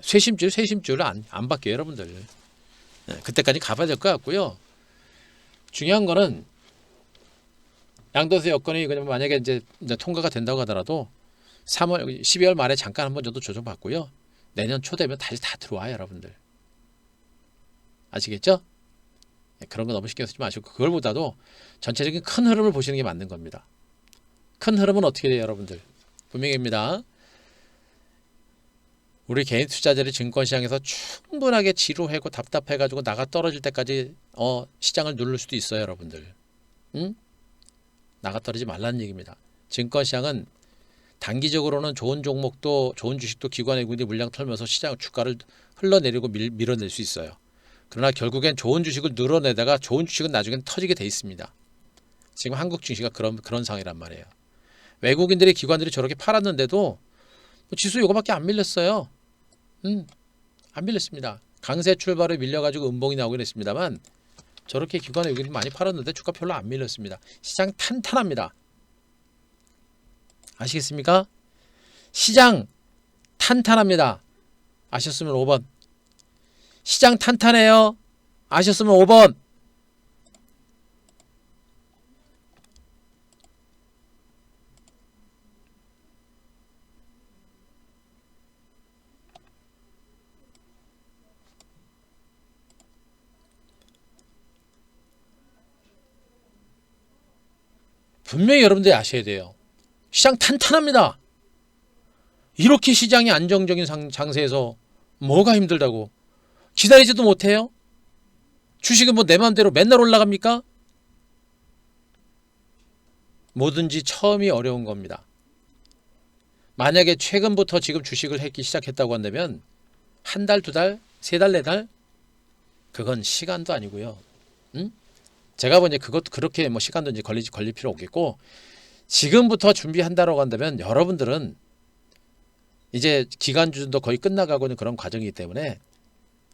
쇄심줄 안 바뀌어요, 여러분들. 그때까지 가봐야 될 것 같고요. 중요한 거는 양도세 여건이 그냥 만약에 이제 통과가 된다고 하더라도 12월 말에 잠깐 한번 정도 조정받고요. 내년 초 되면 다시 다 들어와요, 여러분들. 아시겠죠? 그런 거 너무 신경 쓰지 마시고 그걸보다도 전체적인 큰 흐름을 보시는 게 맞는 겁니다. 큰 흐름은 어떻게 돼요, 여러분들? 분명합니다. 우리 개인 투자자들이 증권시장에서 충분하게 지루하고 답답해가지고 나가 떨어질 때까지 시장을 누를 수도 있어요, 여러분들. 응? 나가 떨어지지 말라는 얘기입니다. 증권시장은 단기적으로는 좋은 종목도 좋은 주식도 기관 외국인이 물량 털면서 시장 주가를 흘러내리고 밀어낼 수 있어요. 그러나 결국엔 좋은 주식을 늘어내다가 좋은 주식은 나중엔 터지게 돼 있습니다. 지금 한국 증시가 그런 상황이란 말이에요. 외국인들이 기관들이 저렇게 팔았는데도 지수 이거밖에 안 밀렸어요. 안 밀렸습니다. 강세 출발에 밀려가지고 음봉이 나오긴 했습니다만 저렇게 기관 외국인이 많이 팔았는데 주가 별로 안 밀렸습니다. 시장 탄탄합니다. 아시겠습니까? 시장 탄탄합니다. 아셨으면 5번. 시장 탄탄해요. 아셨으면 5번. 분명히 여러분들이 아셔야 돼요. 시장 탄탄합니다. 이렇게 시장이 안정적인 장세에서 뭐가 힘들다고 기다리지도 못해요? 주식은 뭐 내 맘대로 맨날 올라갑니까? 뭐든지 처음이 어려운 겁니다. 만약에 최근부터 지금 주식을 하기 시작했다고 한다면 한 달, 두 달, 세 달, 네 달 그건 시간도 아니고요. 응? 제가 보니 그것도 그렇게 뭐 시간도 이제 걸릴 필요 없겠고 지금부터 준비한다고 한다면 여러분들은 이제 기간주도 거의 끝나가고 있는 그런 과정이기 때문에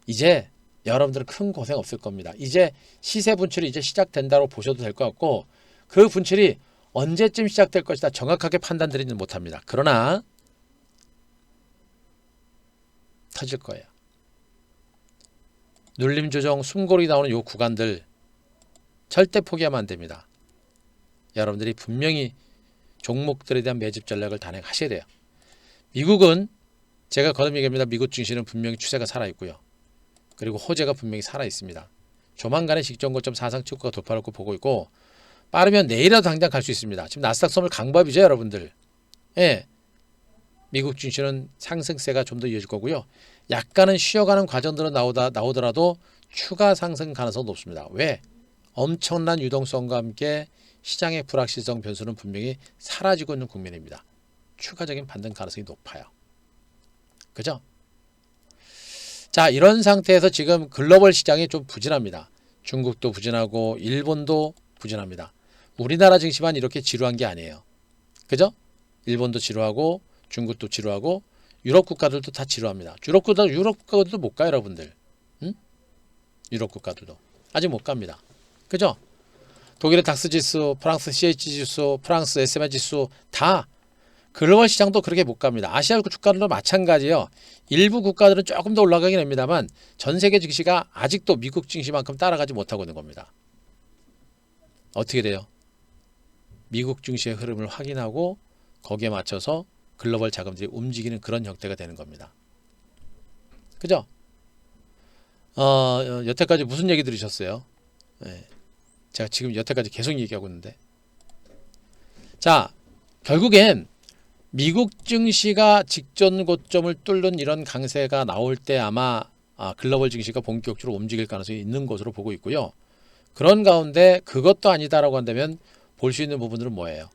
이제 여러분들은 큰 고생 없을 겁니다. 이제 시세 분출이 이제 시작된다고 보셔도 될 것 같고 그 분출이 언제쯤 시작될 것이다 정확하게 판단드리지는 못합니다. 그러나 터질 거예요. 눌림 조정, 숨고르기 나오는 요 구간들 절대 포기하면 안 됩니다. 여러분들이 분명히 종목들에 대한 매집 전략을 단행하셔야 돼요. 미국은 제가 거듭 얘기합니다. 미국 증시는 분명히 추세가 살아있고요. 그리고 호재가 분명히 살아있습니다. 조만간에 직전고점 사상 최고가 돌파할 거 보고 있고 빠르면 내일이라도 당장 갈 수 있습니다. 지금 나스닥 선물 강밥이죠, 여러분들. 예, 미국 증시는 상승세가 좀 더 이어질 거고요. 약간은 쉬어가는 과정들은 나오더라도 추가 상승 가능성은 높습니다. 왜? 엄청난 유동성과 함께 시장의 불확실성 변수는 분명히 사라지고 있는 국면입니다. 추가적인 반등 가능성이 높아요. 그죠? 자, 이런 상태에서 지금 글로벌 시장이 좀 부진합니다. 중국도 부진하고 일본도 부진합니다. 우리나라 증시만 이렇게 지루한 게 아니에요. 그죠? 일본도 지루하고 중국도 지루하고 유럽 국가들도 다 지루합니다. 유럽 국가들도 못 가요, 여러분들. 응? 유럽 국가들도 아직 못 갑니다. 그죠? 독일의 닥스 지수, 프랑스 CAC 지수, 프랑스 SMA 지수 다 글로벌 시장도 그렇게 못 갑니다. 아시아 국가들도 마찬가지예요. 일부 국가들은 조금 더 올라가긴 합니다만 전 세계 증시가 아직도 미국 증시만큼 따라가지 못하고 있는 겁니다. 어떻게 돼요? 미국 증시의 흐름을 확인하고 거기에 맞춰서 글로벌 자금들이 움직이는 그런 형태가 되는 겁니다. 그죠? 여태까지 무슨 얘기 들으셨어요? 네. 제가 지금 여태까지 계속 얘기하고 있는데, 자, 결국엔 미국 증시가 직전 고점을 뚫는 이런 강세가 나올 때 아마 글로벌 증시가 본격적으로 움직일 가능성이 있는 것으로 보고 있고요. 그런 가운데 그것도 아니다라고 한다면 볼 수 있는 부분들은 뭐예요?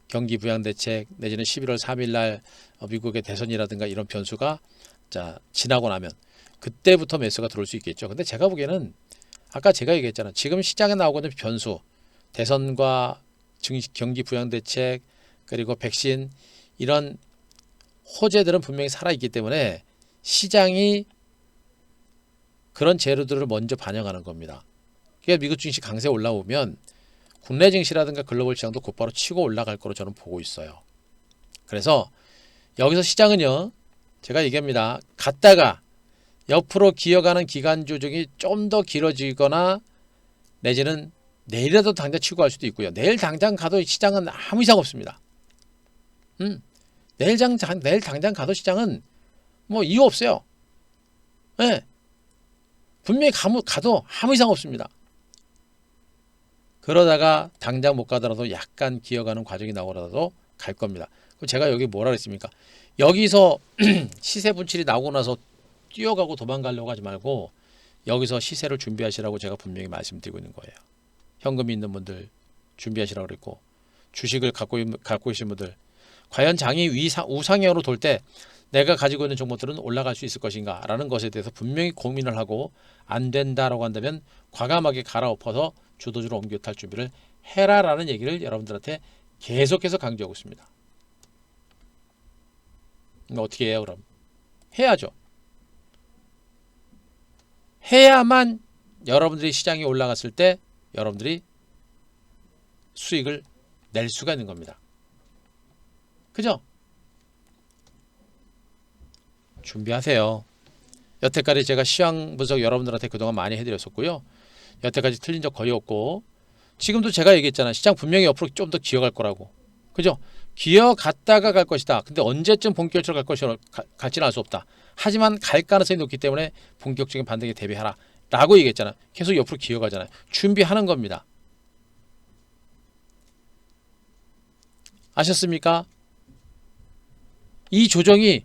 경기 부양 대책 내지는 11월 3일 날 미국의 대선이라든가 이런 변수가 지나고 나면 그때부터 매수가 들어올 수 있겠죠. 근데 제가 보기에는 아까 제가 얘기했잖아요. 지금 시장에 나오고 있는 변수, 대선과 경기 부양 대책 그리고 백신 이런 호재들은 분명히 살아있기 때문에 시장이 그런 재료들을 먼저 반영하는 겁니다. 그러니까 미국 증시 강세 올라오면 국내 증시라든가 글로벌 시장도 곧바로 치고 올라갈 거로 저는 보고 있어요. 그래서 여기서 시장은요, 제가 얘기합니다. 갔다가 옆으로 기어가는 기간 조정이 좀 더 길어지거나 내지는 내일이라도 당장 치고 갈 수도 있고요. 내일 당장 가도 시장은 아무 이상 없습니다. 내일 당장 가도 시장은 뭐 이유 없어요. 네. 분명히 가도 아무 이상 없습니다. 그러다가 당장 못 가더라도 약간 기어가는 과정이 나오더라도 갈 겁니다. 그럼 제가 여기 뭐라 그랬습니까? 여기서 시세 분출이 나오고 나서 뛰어가고 도망가려고 하지 말고 여기서 시세를 준비하시라고 제가 분명히 말씀드리고 있는 거예요. 현금이 있는 분들 준비하시라고 그랬고, 주식을 갖고 계신 분들 과연 장이 우상향으로 돌 때 내가 가지고 있는 종목들은 올라갈 수 있을 것인가 라는 것에 대해서 분명히 고민을 하고 안 된다라고 한다면 과감하게 갈아엎어서 주도주로 옮겨 탈 준비를 해라라는 얘기를 여러분들한테 계속해서 강조하고 있습니다. 어떻게 해요 그럼? 해야죠. 해야만 여러분들이 시장이 올라갔을 때 여러분들이 수익을 낼 수가 있는 겁니다. 그죠? 준비하세요. 여태까지 제가 시황 분석 여러분들한테 그동안 많이 해드렸었고요. 여태까지 틀린 적 거의 없고, 지금도 제가 얘기했잖아요. 시장 분명히 옆으로 좀 더 기어갈 거라고. 그죠? 기어갔다가 갈 것이다. 근데 언제쯤 본격적으로 갈지는 알 수 없다. 하지만 갈 가능성이 높기 때문에 본격적인 반등에 대비하라 라고 얘기했잖아요. 계속 옆으로 기어가잖아요. 준비하는 겁니다. 아셨습니까? 이 조정이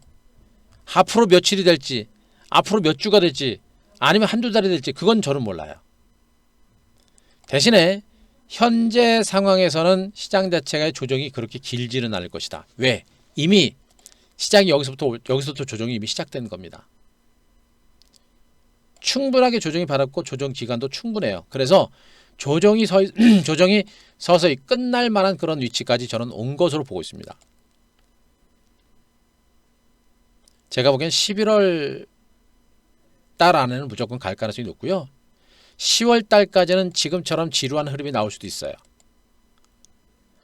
앞으로 며칠이 될지, 앞으로 몇 주가 될지, 아니면 한두 달이 될지 그건 저는 몰라요. 대신에 현재 상황에서는 시장 자체의 조정이 그렇게 길지는 않을 것이다. 왜? 이미 시장이 여기서부터 조정이 이미 시작된 겁니다. 충분하게 조정이 받았고 조정 기간도 충분해요. 그래서 조정이 서서히 끝날 만한 그런 위치까지 저는 온 것으로 보고 있습니다. 제가 보기엔 11월 달 안에는 무조건 갈 가능성이 높고요. 10월 달까지는 지금처럼 지루한 흐름이 나올 수도 있어요.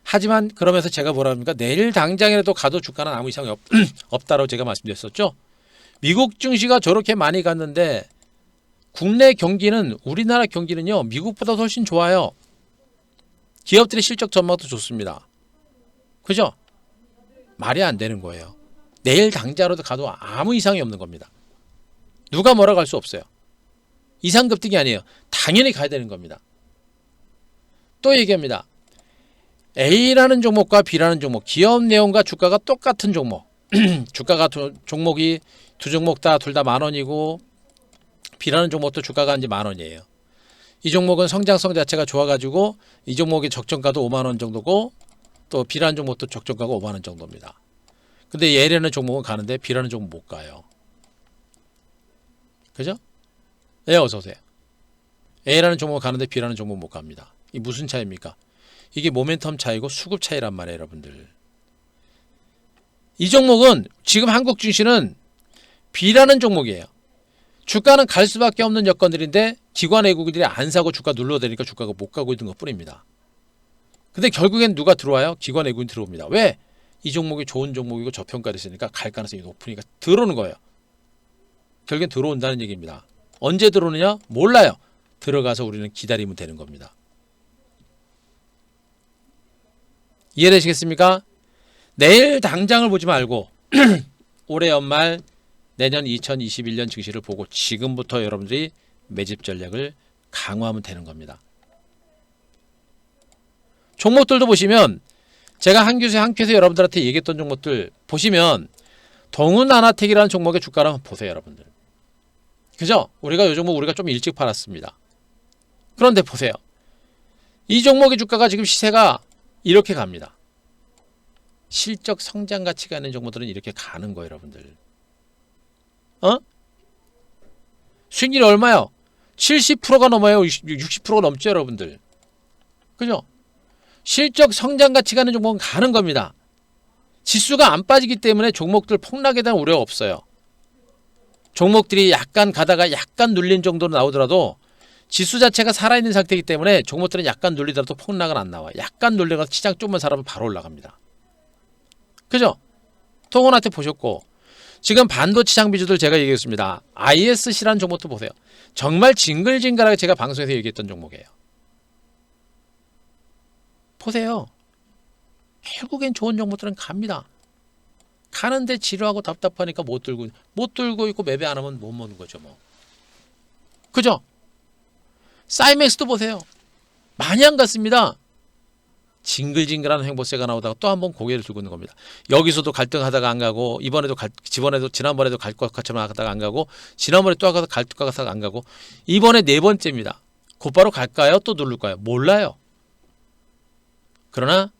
하지만 그러면서 제가 뭐라 합니까? 내일 당장이라도 가도 주가는 아무 이상이 없다라고 제가 말씀드렸었죠. 미국 증시가 저렇게 많이 갔는데 국내 경기는, 우리나라 경기는요, 미국보다 훨씬 좋아요. 기업들의 실적 전망도 좋습니다. 그죠? 말이 안 되는 거예요. 내일 당장으로도 가도 아무 이상이 없는 겁니다. 누가 뭐라고 할 수 없어요. 이상급등이 아니에요. 당연히 가야 되는 겁니다. 또 얘기합니다. A라는 종목과 B라는 종목, 기업 내용과 주가가 똑같은 종목, 주가가 종목이 두 종목 다 둘 다 10,000원이고 B라는 종목도 주가가 이제 10,000원이에요. 이 종목은 성장성 자체가 좋아가지고 이 종목의 적정가도 50,000원 정도고, 또 B라는 종목도 적정가가 50,000원 정도입니다. 근데 A라는 종목은 가는데 B라는 종목은 못 가요. 그죠? 네, 어서 오세요. A라는 종목 가는데 B라는 종목 못 갑니다. 이 무슨 차이입니까? 이게 모멘텀 차이고 수급 차이란 말이에요, 여러분들. 이 종목은 지금 한국 증시는 B라는 종목이에요. 주가는 갈 수밖에 없는 여건들인데 기관 외국인들이 안 사고 주가 눌러대니까 주가가 못 가고 있는 것 뿐입니다. 근데 결국엔 누가 들어와요? 기관 외국인 들어옵니다. 왜? 이 종목이 좋은 종목이고 저평가됐으니까 갈 가능성이 높으니까 들어오는 거예요. 결국엔 들어온다는 얘기입니다. 언제 들어오느냐? 몰라요. 들어가서 우리는 기다리면 되는 겁니다. 이해되시겠습니까? 내일 당장을 보지 말고 올해 연말 내년 2021년 증시를 보고 지금부터 여러분들이 매집 전략을 강화하면 되는 겁니다. 종목들도 보시면 제가 한큐에서 여러분들한테 얘기했던 종목들 보시면 동은아나텍이라는 종목의 주가를 한번 보세요, 여러분들. 그죠? 우리가 이 종목 우리가 좀 일찍 팔았습니다. 그런데 보세요. 이 종목의 주가가 지금 시세가 이렇게 갑니다. 실적 성장 가치가 있는 종목들은 이렇게 가는 거예요, 여러분들. 수익률이 얼마요? 70%가 넘어요. 60%가 넘죠, 여러분들. 그죠? 실적 성장 가치가 있는 종목은 가는 겁니다. 지수가 안 빠지기 때문에 종목들 폭락에 대한 우려가 없어요. 종목들이 약간 가다가 약간 눌린 정도로 나오더라도 지수 자체가 살아있는 상태이기 때문에 종목들은 약간 눌리더라도 폭락은 안 나와요. 약간 눌려서 시장 좀만 살아면 바로 올라갑니다. 그죠? 통원한테 보셨고 지금 반도체 장비주들 제가 얘기했습니다. ISC라는 종목도 보세요. 정말 징글징글하게 제가 방송에서 얘기했던 종목이에요. 보세요. 결국엔 좋은 종목들은 갑니다. 가는데 지루하고 답답하니까 못 들고 있고 매매 안 하면 못 먹는 거죠, 뭐. 그죠? 사이맥스도 보세요. 많이 안 갔습니다. 징글징글한 횡보세가 나오다가 또 한 번 고개를 들고 있는 겁니다. 여기서도 갈등하다가 안 가고 지난번에도 갈 것 같지만 하다가 안 가고 지난번에 또 갈 것 같다가 안 가고 이번에 네 번째입니다. 곧바로 갈까요? 또 누를까요? 몰라요. 그러나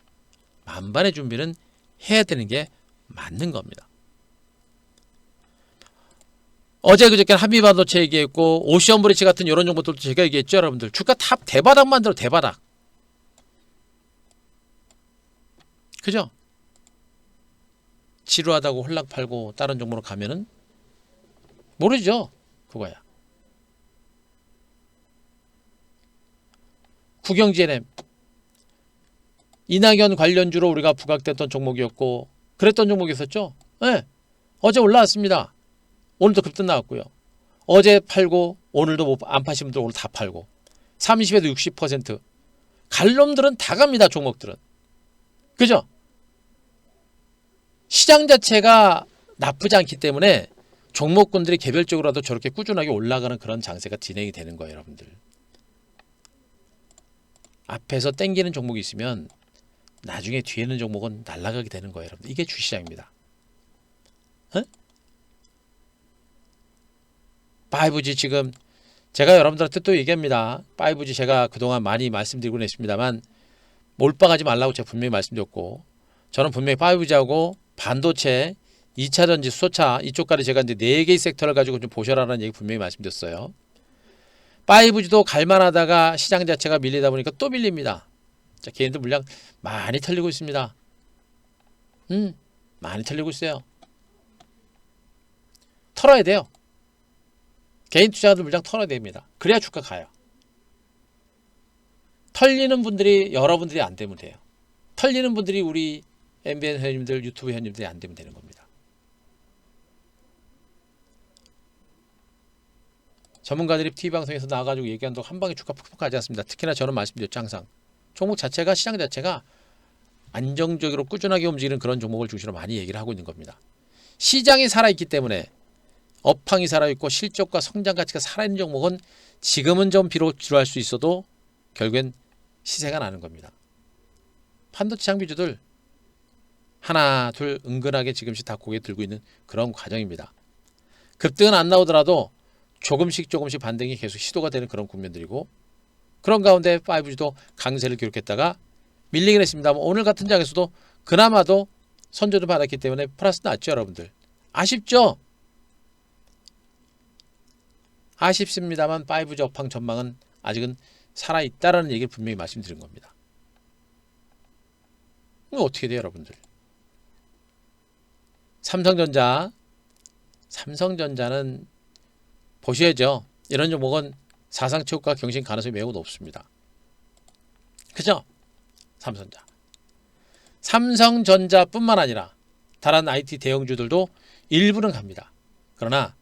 만반의 준비는 해야 되는 게 맞는 겁니다. 어제 그저께 한미반도체 얘기했고 오션브리치 같은 이런 정보들도 제가 얘기했죠, 여러분들. 주가 탑 대바닥 만들어 대바닥. 그죠? 지루하다고 홀락 팔고 다른 종목으로 가면은 모르죠. 그거야. 국영GNM 이낙연 관련주로 우리가 부각됐던 종목이었고 그랬던 종목이 있었죠. 네. 어제 올라왔습니다. 오늘도 급등 나왔고요. 어제 팔고 오늘도 안 파신 분들 오늘 다 팔고 30에서 60% 갈 놈들은 다 갑니다. 종목들은. 그죠? 시장 자체가 나쁘지 않기 때문에 종목군들이 개별적으로라도 저렇게 꾸준하게 올라가는 그런 장세가 진행이 되는 거예요, 여러분들. 앞에서 땡기는 종목이 있으면 나중에 뒤에 있는 종목은 날아가게 되는 거예요, 여러분. 이게 주시장입니다. 5G 지금 제가 여러분들한테 또 얘기합니다. 5G 제가 그동안 많이 말씀드리고 있습니다만 몰빵하지 말라고 제가 분명히 말씀드렸고 저는 분명히 5G하고 반도체, 2차전지, 수소차 이쪽까지 제가 이제 4개의 섹터를 가지고 좀 보셔라라는 얘기 분명히 말씀드렸어요. 5G도 갈만하다가 시장 자체가 밀리다 보니까 또 밀립니다. 자, 개인들 물량 많이 털리고 있습니다. 많이 털리고 있어요. 털어야 돼요. 개인 투자자들 물량 털어야 됩니다. 그래야 주가 가요. 털리는 분들이 여러분들이 안 되면 돼요. 털리는 분들이 우리 MBN 회원님들, 유튜브 회원님들이 안 되면 되는 겁니다. 전문가들이 TV방송에서 나와가지고 얘기한다고 한 방에 주가 폭락하지 않습니다. 특히나 저는 말씀드렸죠. 항상 종목 자체가 시장 자체가 안정적으로 꾸준하게 움직이는 그런 종목을 중심으로 많이 얘기를 하고 있는 겁니다. 시장이 살아있기 때문에 업황이 살아있고 실적과 성장 가치가 살아있는 종목은 지금은 좀 비록 지루할 수 있어도 결국엔 시세가 나는 겁니다. 반도체 장비주들 하나 둘 은근하게 지금씩 다 고개 들고 있는 그런 과정입니다. 급등은 안 나오더라도 조금씩 반등이 계속 시도가 되는 그런 국면들이고 그런 가운데 5G도 강세를 기록했다가 밀리긴 했습니다만 오늘 같은 장에서도 그나마도 선조를 받았기 때문에 플러스 났죠, 여러분들. 아쉽죠? 아쉽습니다만 5G 업황 전망은 아직은 살아있다라는 얘기를 분명히 말씀드린 겁니다. 그럼 어떻게 돼요, 여러분들? 삼성전자는 보셔야죠. 이런 종목은 사상 최고가 경신 가능성이 매우 높습니다. 그죠? 삼성전자뿐만 아니라 다른 IT 대형주들도 일부는 갑니다. 그러나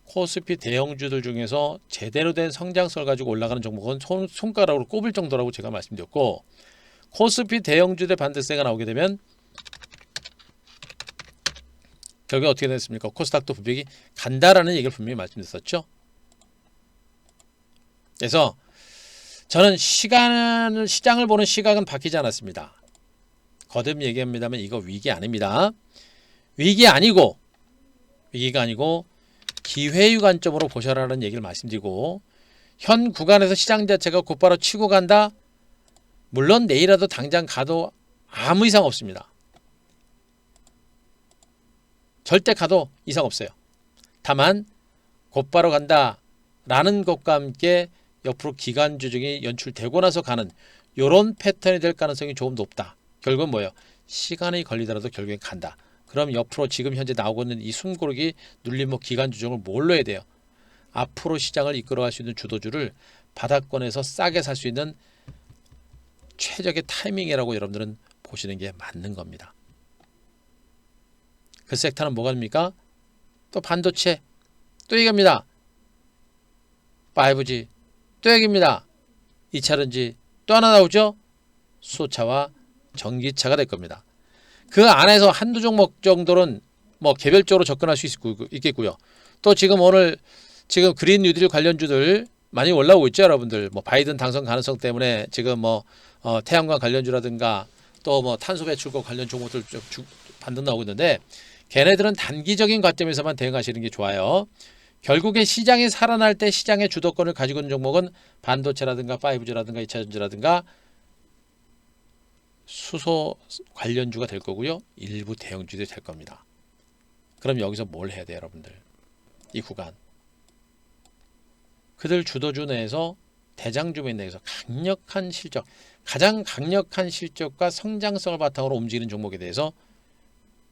코스피 대형주들 중에서 제대로 된 성장성을 가지고 올라가는 종목은 손가락으로 꼽을 정도라고 제가 말씀드렸고, 코스피 대형주들 반등세가 나오게 되면 결국 어떻게 됐습니까? 코스닥도 분명히 간다라는 얘기를 분명히 말씀드렸었죠. 그래서 저는 시장을 보는 시각은 바뀌지 않았습니다. 거듭 얘기합니다만 이거 위기 아닙니다. 위기가 아니고 기회의 관점으로 보셔라는 얘기를 말씀드리고, 현 구간에서 시장 자체가 곧바로 치고 간다? 물론 내일이라도 당장 가도 아무 이상 없습니다. 절대 가도 이상 없어요. 다만 곧바로 간다라는 것과 함께 옆으로 기간 조정이 연출되고 나서 가는 이런 패턴이 될 가능성이 조금 높다. 결국은 뭐예요? 시간이 걸리더라도 결국엔 간다. 그럼 옆으로 지금 현재 나오고 있는 이 숨고르기 눌림목 기간 조정을 뭘로 해야 돼요? 앞으로 시장을 이끌어갈 수 있는 주도주를 바닥권에서 싸게 살 수 있는 최적의 타이밍이라고 여러분들은 보시는 게 맞는 겁니다. 그 섹터는 뭐가 됩니까? 또 반도체, 또 얘기합니다. 5G, 또 얘기입니다. 2차전지, 또 하나 나오죠? 수소차와 전기차가 될 겁니다. 그 안에서 한두 종목 정도는 뭐 개별적으로 접근할 수 있겠고요. 또 지금 그린 뉴딜 관련주들 많이 올라오고 있죠, 여러분들. 뭐 바이든 당선 가능성 때문에 지금 태양광 관련주라든가 또 뭐 탄소 배출과 관련 종목들 반등 나오고 있는데, 걔네들은 단기적인 관점에서만 대응하시는 게 좋아요. 결국에 시장이 살아날 때 시장의 주도권을 가지고 있는 종목은 반도체라든가 5G라든가 2차전지라든가 수소 관련주가 될 거고요. 일부 대형주들이 될 겁니다. 그럼 여기서 뭘 해야 돼요, 여러분들? 이 구간. 그들 주도주 내에서 대장주민 내에서 강력한 실적, 가장 강력한 실적과 성장성을 바탕으로 움직이는 종목에 대해서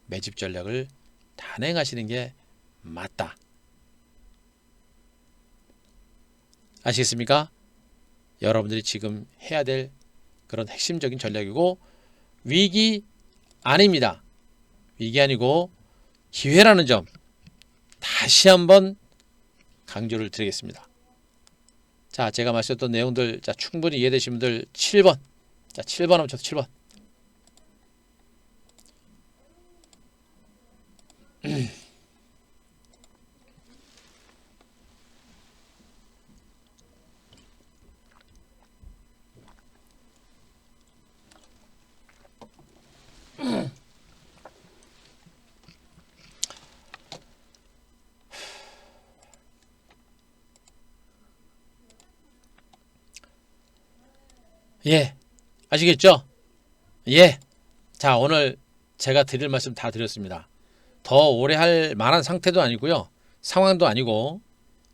매집 전략을 단행하시는 게 맞다. 아시겠습니까? 여러분들이 지금 해야 될 그런 핵심적인 전략이고, 위기 아닙니다. 위기 아니고 기회라는 점 다시 한번 강조를 드리겠습니다. 자, 제가 말씀드렸던 내용들 충분히 이해되신 분들 7번. 자, 7번 하면 저도 7번. 예, 아시겠죠? 예. 자, 오늘 제가 드릴 말씀 다 드렸습니다. 더 오래 할 만한 상태도 아니고요, 상황도 아니고,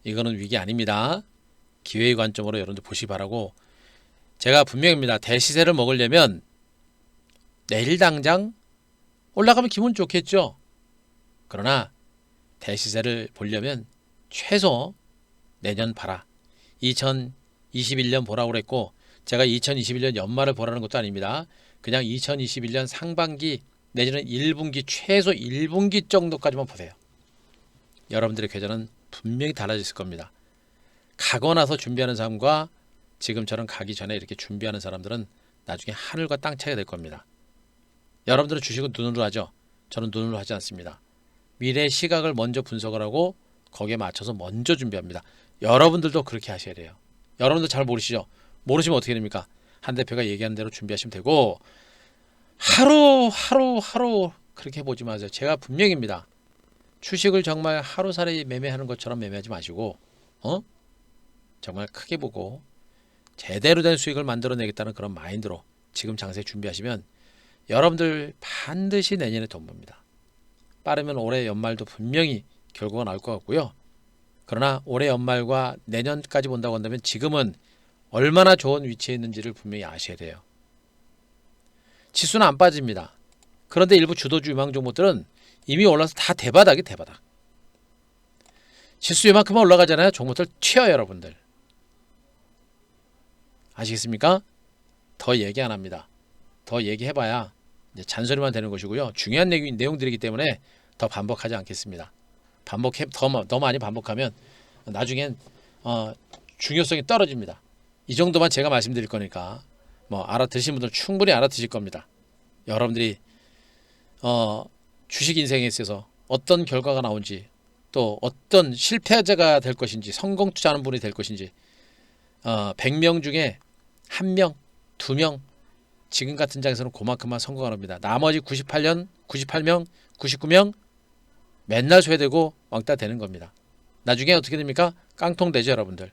이거는 위기 아닙니다. 기회의 관점으로 여러분들 보시기 바라고, 제가 분명합니다. 대시세를 먹으려면 내일 당장 올라가면 기분 좋겠죠. 그러나 대시세를 보려면 최소 내년 봐라. 2021년 보라고 그랬고, 제가 2021년 연말을 보라는 것도 아닙니다. 그냥 2021년 상반기 내지는 1분기, 최소 1분기 정도까지만 보세요. 여러분들의 계좌는 분명히 달라졌을 겁니다. 가고 나서 준비하는 사람과 지금처럼 가기 전에 이렇게 준비하는 사람들은 나중에 하늘과 땅 차이가 될 겁니다. 여러분들은 주식은 눈으로 하죠. 저는 눈으로 하지 않습니다. 미래의 시각을 먼저 분석을 하고 거기에 맞춰서 먼저 준비합니다. 여러분들도 그렇게 하셔야 돼요. 여러분들 잘 모르시죠? 모르시면 어떻게 됩니까? 한 대표가 얘기하는 대로 준비하시면 되고, 하루 그렇게 보지 마세요. 제가 분명입니다. 주식을 정말 하루살이 매매하는 것처럼 매매하지 마시고, 정말 크게 보고 제대로 된 수익을 만들어내겠다는 그런 마인드로 지금 장세 준비하시면 여러분들 반드시 내년에 돈 법니다. 빠르면 올해 연말도 분명히 결과가 나올 것 같고요. 그러나 올해 연말과 내년까지 본다고 한다면 지금은 얼마나 좋은 위치에 있는지를 분명히 아셔야 돼요. 지수는 안 빠집니다. 그런데 일부 주도주 유망 종목들은 이미 올라서 다 대바닥이 대바닥. 지수 이만큼만 올라가잖아요. 종목들 튀어요, 여러분들. 아시겠습니까? 더 얘기 안 합니다. 더 얘기해봐야 이제 잔소리만 되는 것이고요. 중요한 내용들이기 때문에 더 반복하지 않겠습니다. 더 많이 반복하면 나중엔 중요성이 떨어집니다. 이 정도만 제가 말씀드릴 거니까 뭐 알아듣신 분들 충분히 알아듣실 겁니다. 여러분들이 주식 인생에 있어서 어떤 결과가 나온지, 또 어떤 실패자가 될 것인지, 성공 투자하는 분이 될 것인지, 100명 중에 1명, 2명 지금 같은 장에서는 그만큼만 성공을 합니다. 나머지 98명, 99명 맨날 소외되고 왕따 되는 겁니다. 나중에 어떻게 됩니까? 깡통 되죠, 여러분들.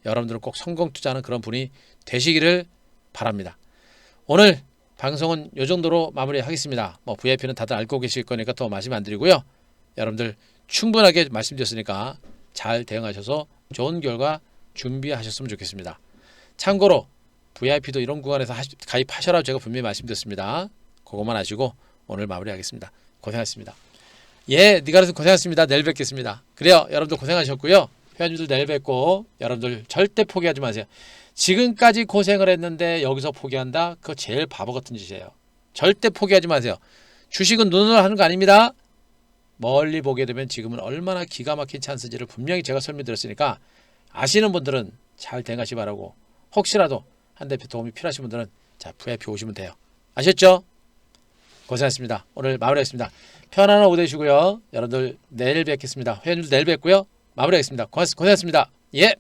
여러분들은 꼭 성공 투자하는 그런 분이 되시기를 바랍니다. 오늘 방송은 이 정도로 마무리하겠습니다. 뭐 VIP는 다들 알고 계실 거니까 더 말씀 안 드리고요. 여러분들 충분하게 말씀드렸으니까 잘 대응하셔서 좋은 결과 준비하셨으면 좋겠습니다. 참고로 VIP도 이런 구간에서 가입하셔라 제가 분명히 말씀드렸습니다. 그것만 아시고 오늘 마무리하겠습니다. 고생하셨습니다. 예, 니가르스 고생하셨습니다. 내일 뵙겠습니다. 그래요, 여러분들 고생하셨고요. 회원님들 내일 뵙고, 여러분들 절대 포기하지 마세요. 지금까지 고생을 했는데 여기서 포기한다? 그거 제일 바보 같은 짓이에요. 절대 포기하지 마세요. 주식은 눈으로 하는 거 아닙니다. 멀리 보게 되면 지금은 얼마나 기가 막힌 찬스인지를 분명히 제가 설명드렸으니까 아시는 분들은 잘 대응하시 바라고, 혹시라도 한 대표 도움이 필요하신 분들은 자 VIP 오시면 돼요. 아셨죠? 고생하셨습니다. 오늘 마무리하겠습니다. 편안한 오후 되시고요. 여러분들 내일 뵙겠습니다. 회원님들 내일 뵙고요. 마무리하겠습니다. 고생하셨습니다. 예.